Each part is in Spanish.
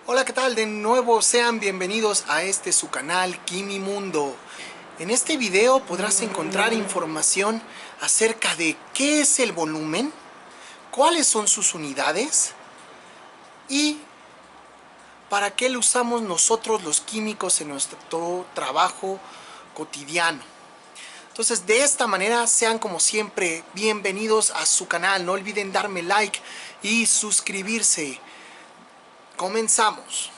Hola, ¿qué tal? De nuevo sean bienvenidos a su canal Quimimundo. En este video podrás encontrar información acerca de qué es el volumen, cuáles son sus unidades y para qué lo usamos nosotros los químicos en nuestro trabajo cotidiano. Entonces, de esta manera, sean como siempre bienvenidos a su canal. No olviden darme like y suscribirse. Comenzamos.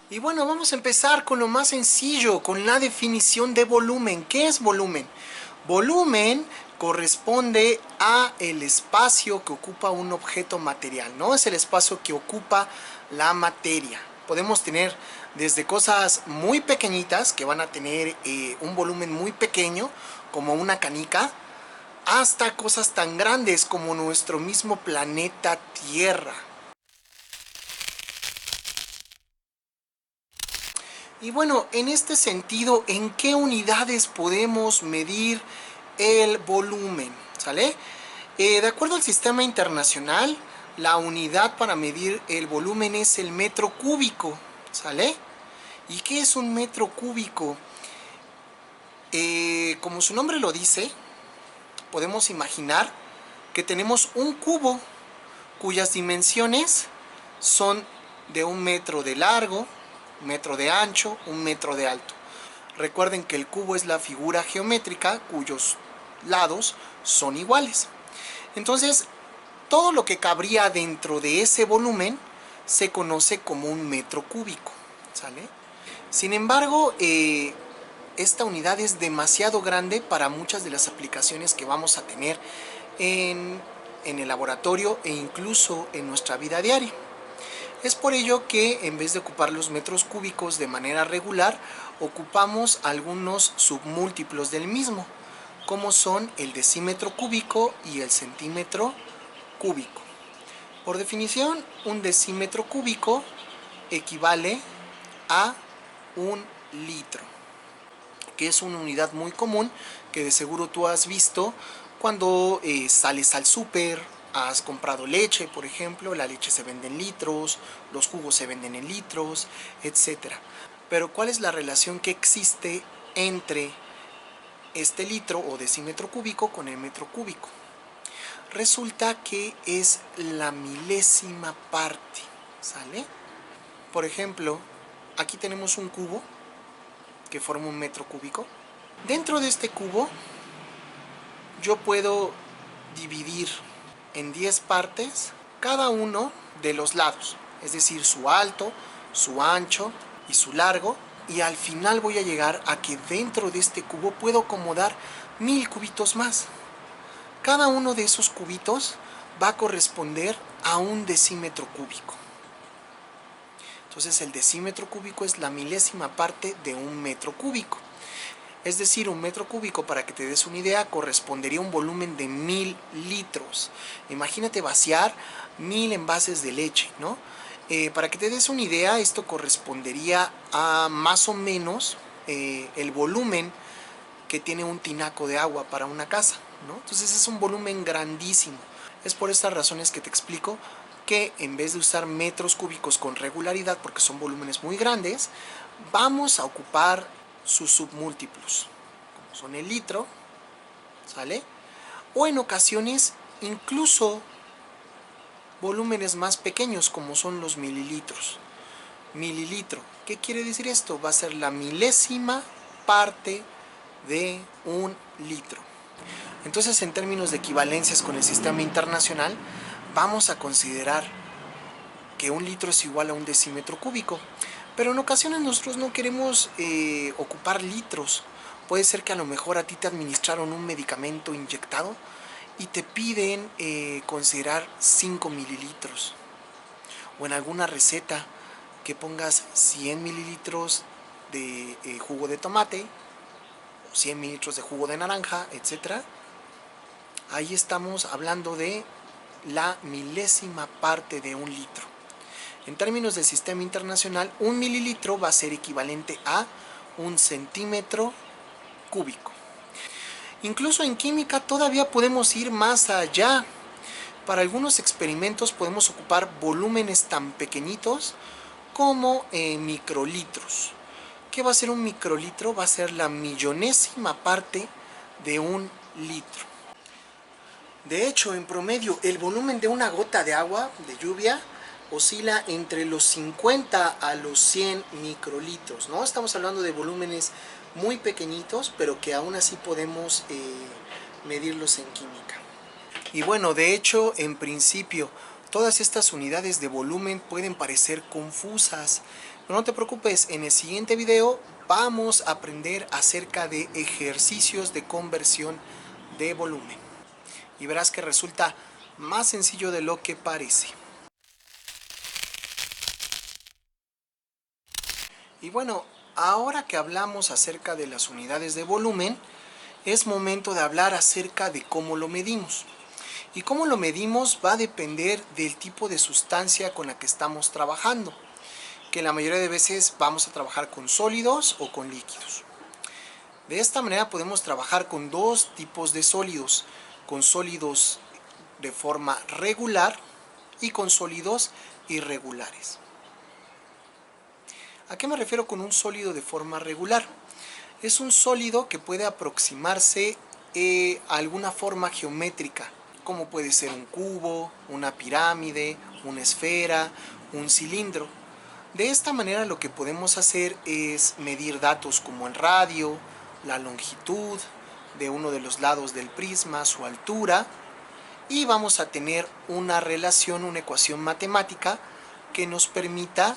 Y bueno, vamos a empezar con lo más sencillo, con la definición de volumen. ¿Qué es volumen? Volumen corresponde a el espacio que ocupa un objeto material, ¿no? Es el espacio que ocupa la materia. Podemos tener desde cosas muy pequeñitas, que van a tener un volumen muy pequeño, como una canica, hasta cosas tan grandes como nuestro mismo planeta Tierra. Y bueno, en este sentido, ¿en qué unidades podemos medir el volumen? ¿Sale? De acuerdo al sistema internacional, la unidad para medir el volumen es el metro cúbico. ¿Sale? ¿Y qué es un metro cúbico? Como su nombre lo dice, podemos imaginar que tenemos un cubo cuyas dimensiones son de 1 metro de largo, 1 metro de ancho, 1 metro de alto. Recuerden que el cubo es la figura geométrica cuyos lados son iguales. Entonces, todo lo que cabría dentro de ese volumen se conoce como un metro cúbico. ¿Sale? Sin embargo, esta unidad es demasiado grande para muchas de las aplicaciones que vamos a tener en el laboratorio e incluso en nuestra vida diaria. Es por ello que en vez de ocupar los metros cúbicos de manera regular, ocupamos algunos submúltiplos del mismo, como son el decímetro cúbico y el centímetro cúbico. Por definición, un decímetro cúbico equivale a 1 litro, que es una unidad muy común que de seguro tú has visto cuando sales al súper. Has comprado leche, por ejemplo, la leche se vende en litros, los jugos se venden en litros, etc. Pero ¿cuál es la relación que existe entre este litro o decímetro cúbico con el metro cúbico? Resulta que es la milésima parte, ¿sale? Por ejemplo, aquí tenemos un cubo que forma 1 metro cúbico. Dentro de este cubo yo puedo dividir en 10 partes cada uno de los lados, es decir, su alto, su ancho y su largo, y al final voy a llegar a que dentro de este cubo puedo acomodar 1000 cubitos más. Cada uno de esos cubitos va a corresponder a un decímetro cúbico. Entonces el decímetro cúbico es la milésima parte de 1 metro cúbico. Es decir, 1 metro cúbico, para que te des una idea, correspondería a un volumen de 1000 litros. Imagínate vaciar 1000 envases de leche, ¿no? Para que te des una idea, esto correspondería a más o menos el volumen que tiene un tinaco de agua para una casa, ¿no? Entonces es un volumen grandísimo. Es por estas razones que te explico que en vez de usar metros cúbicos con regularidad, porque son volúmenes muy grandes, vamos a ocupar sus submúltiplos, como son el litro, ¿sale? O en ocasiones incluso volúmenes más pequeños, como son los mililitros. Mililitro, ¿qué quiere decir esto? Va a ser la milésima parte de 1 litro. Entonces, en términos de equivalencias con el sistema internacional, vamos a considerar que 1 litro es igual a un decímetro cúbico. Pero en ocasiones nosotros no queremos ocupar litros. Puede ser que a lo mejor a ti te administraron un medicamento inyectado y te piden considerar 5 mililitros. O en alguna receta que pongas 100 mililitros de jugo de tomate, o 100 mililitros de jugo de naranja, etc. Ahí estamos hablando de la milésima parte de 1 litro. En términos del sistema internacional, 1 mililitro va a ser equivalente a 1 centímetro cúbico. Incluso en química todavía podemos ir más allá. Para algunos experimentos podemos ocupar volúmenes tan pequeñitos como microlitros. ¿Qué va a ser un microlitro? Va a ser la millonésima parte de un litro. De hecho, en promedio, el volumen de una gota de agua, de lluvia, oscila entre los 50 a los 100 microlitros, ¿no? Estamos hablando de volúmenes muy pequeñitos, pero que aún así podemos medirlos en química. Y bueno, de hecho, en principio, todas estas unidades de volumen pueden parecer confusas, pero no te preocupes, en el siguiente video vamos a aprender acerca de ejercicios de conversión de volumen. Y verás que resulta más sencillo de lo que parece. Y bueno, ahora que hablamos acerca de las unidades de volumen, es momento de hablar acerca de cómo lo medimos. Y cómo lo medimos va a depender del tipo de sustancia con la que estamos trabajando, que la mayoría de veces vamos a trabajar con sólidos o con líquidos. De esta manera podemos trabajar con dos tipos de sólidos, con sólidos de forma regular y con sólidos irregulares. ¿A qué me refiero con un sólido de forma regular? Es un sólido que puede aproximarse a alguna forma geométrica, como puede ser un cubo, una pirámide, una esfera, un cilindro. De esta manera lo que podemos hacer es medir datos como el radio, la longitud de uno de los lados del prisma, su altura, y vamos a tener una relación, una ecuación matemática que nos permita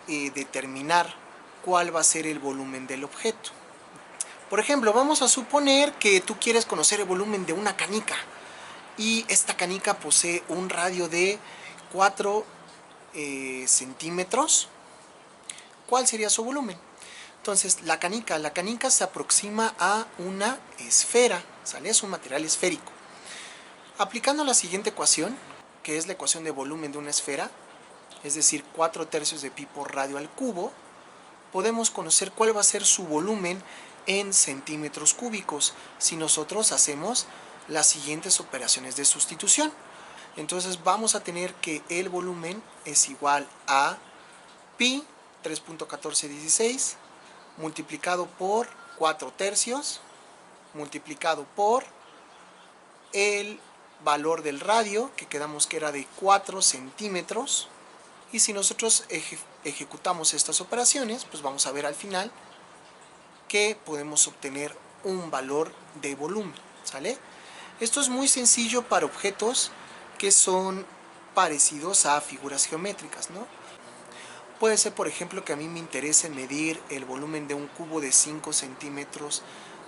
determinar cuál va a ser el volumen del objeto. Por ejemplo, vamos a suponer que tú quieres conocer el volumen de una canica y esta canica posee un radio de 4 centímetros. ¿Cuál sería su volumen? Entonces, la canica se aproxima a una esfera, ¿sale? Es un material esférico. Aplicando la siguiente ecuación, que es la ecuación de volumen de una esfera, es decir, 4/3 de pi por radio al cubo, podemos conocer cuál va a ser su volumen en centímetros cúbicos si nosotros hacemos las siguientes operaciones de sustitución. Entonces vamos a tener que el volumen es igual a pi 3.1416 multiplicado por 4/3 multiplicado por el valor del radio, que quedamos que era de 4 centímetros. Y si nosotros ejecutamos estas operaciones, pues vamos a ver al final que podemos obtener un valor de volumen, ¿sale? Esto es muy sencillo para objetos que son parecidos a figuras geométricas, ¿no? Puede ser, por ejemplo, que a mí me interese medir el volumen de un cubo de 5 centímetros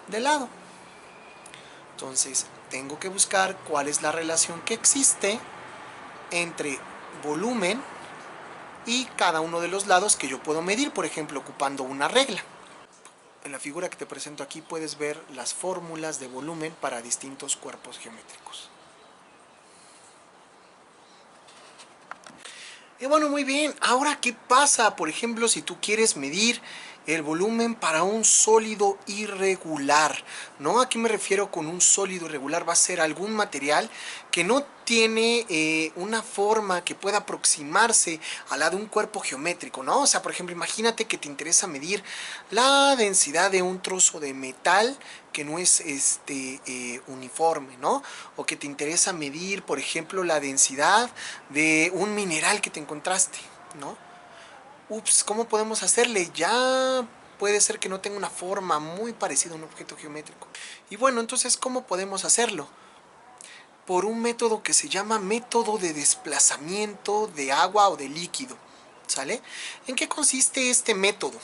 de lado. Entonces, tengo que buscar cuál es la relación que existe entre volumen y cada uno de los lados que yo puedo medir, por ejemplo, ocupando una regla. En la figura que te presento aquí puedes ver las fórmulas de volumen para distintos cuerpos geométricos. Y bueno, muy bien. Ahora, ¿qué pasa? Por ejemplo, si tú quieres medir el volumen para un sólido irregular, ¿no? ¿A qué me refiero con un sólido irregular? Va a ser algún material que no tiene una forma que pueda aproximarse a la de un cuerpo geométrico, ¿no? O sea, por ejemplo, imagínate que te interesa medir la densidad de un trozo de metal que no es uniforme, ¿no? O que te interesa medir, por ejemplo, la densidad de un mineral que te encontraste, ¿no? Ups, ¿cómo podemos hacerle? Ya puede ser que no tenga una forma muy parecida a un objeto geométrico. Y bueno, entonces, ¿cómo podemos hacerlo? Por un método que se llama método de desplazamiento de agua o de líquido, ¿sale? ¿En qué consiste este método?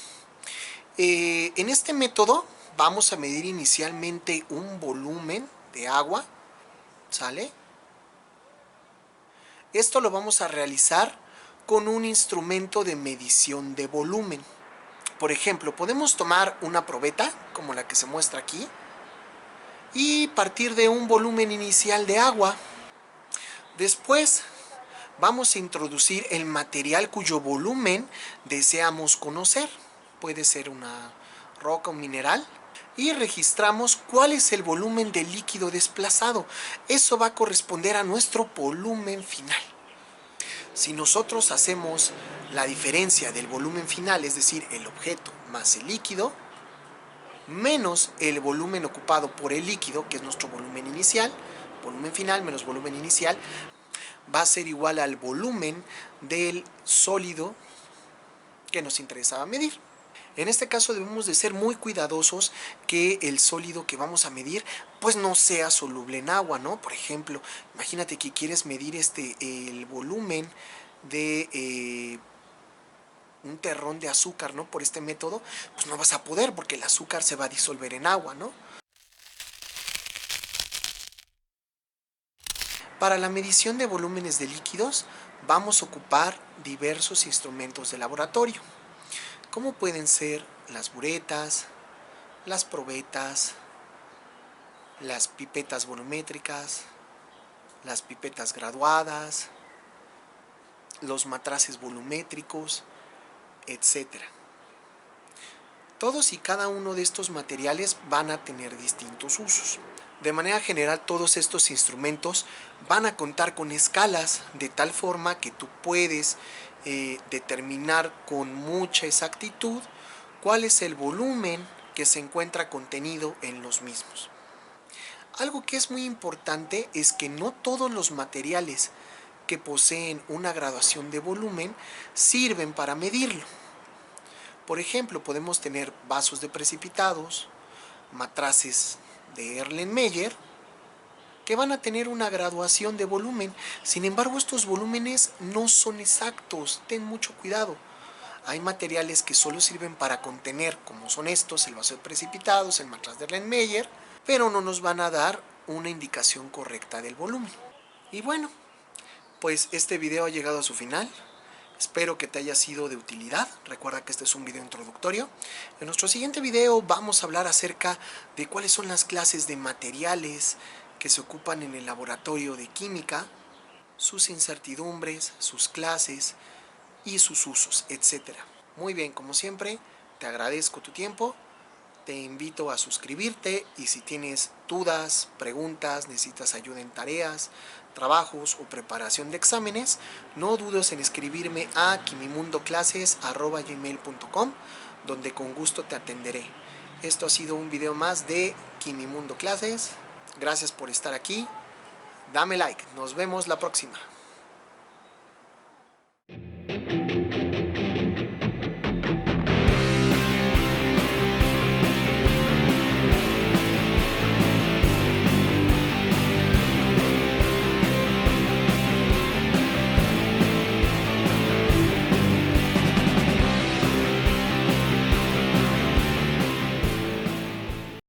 En este método vamos a medir inicialmente un volumen de agua, ¿sale? Esto lo vamos a realizar con un instrumento de medición de volumen. Por ejemplo, podemos tomar una probeta, como la que se muestra aquí, y partir de un volumen inicial de agua. Después vamos a introducir el material cuyo volumen deseamos conocer. Puede ser una roca o un mineral. Y registramos cuál es el volumen del líquido desplazado. Eso va a corresponder a nuestro volumen final. Si nosotros hacemos la diferencia del volumen final, es decir, el objeto más el líquido, menos el volumen ocupado por el líquido, que es nuestro volumen inicial, volumen final menos volumen inicial, va a ser igual al volumen del sólido que nos interesaba medir. En este caso debemos de ser muy cuidadosos que el sólido que vamos a medir pues no sea soluble en agua, ¿no? Por ejemplo, imagínate que quieres medir el volumen de un terrón de azúcar, ¿no? Por este método, pues no vas a poder porque el azúcar se va a disolver en agua, ¿no? Para la medición de volúmenes de líquidos vamos a ocupar diversos instrumentos de laboratorio, como pueden ser las buretas, las probetas, las pipetas volumétricas, las pipetas graduadas, los matraces volumétricos, etc. Todos y cada uno de estos materiales van a tener distintos usos. De manera general, todos estos instrumentos van a contar con escalas de tal forma que tú puedes determinar con mucha exactitud cuál es el volumen que se encuentra contenido en los mismos. Algo que es muy importante es que no todos los materiales que poseen una graduación de volumen sirven para medirlo. Por ejemplo, podemos tener vasos de precipitados, matraces de Erlenmeyer, que van a tener una graduación de volumen. Sin embargo, estos volúmenes no son exactos, ten mucho cuidado. Hay materiales que solo sirven para contener, como son estos, el vaso de precipitados, el matraz de Erlenmeyer, pero no nos van a dar una indicación correcta del volumen. Y bueno, pues este video ha llegado a su final. Espero que te haya sido de utilidad. Recuerda que este es un video introductorio. En nuestro siguiente video vamos a hablar acerca de cuáles son las clases de materiales que se ocupan en el laboratorio de química, sus incertidumbres, sus clases y sus usos, etc. Muy bien, como siempre, te agradezco tu tiempo. Te invito a suscribirte y si tienes dudas, preguntas, necesitas ayuda en tareas, trabajos o preparación de exámenes, no dudes en escribirme a quimimundoclases@gmail.com, donde con gusto te atenderé. Esto ha sido un video más de Quimimundo Clases. Gracias por estar aquí. Dame like. Nos vemos la próxima.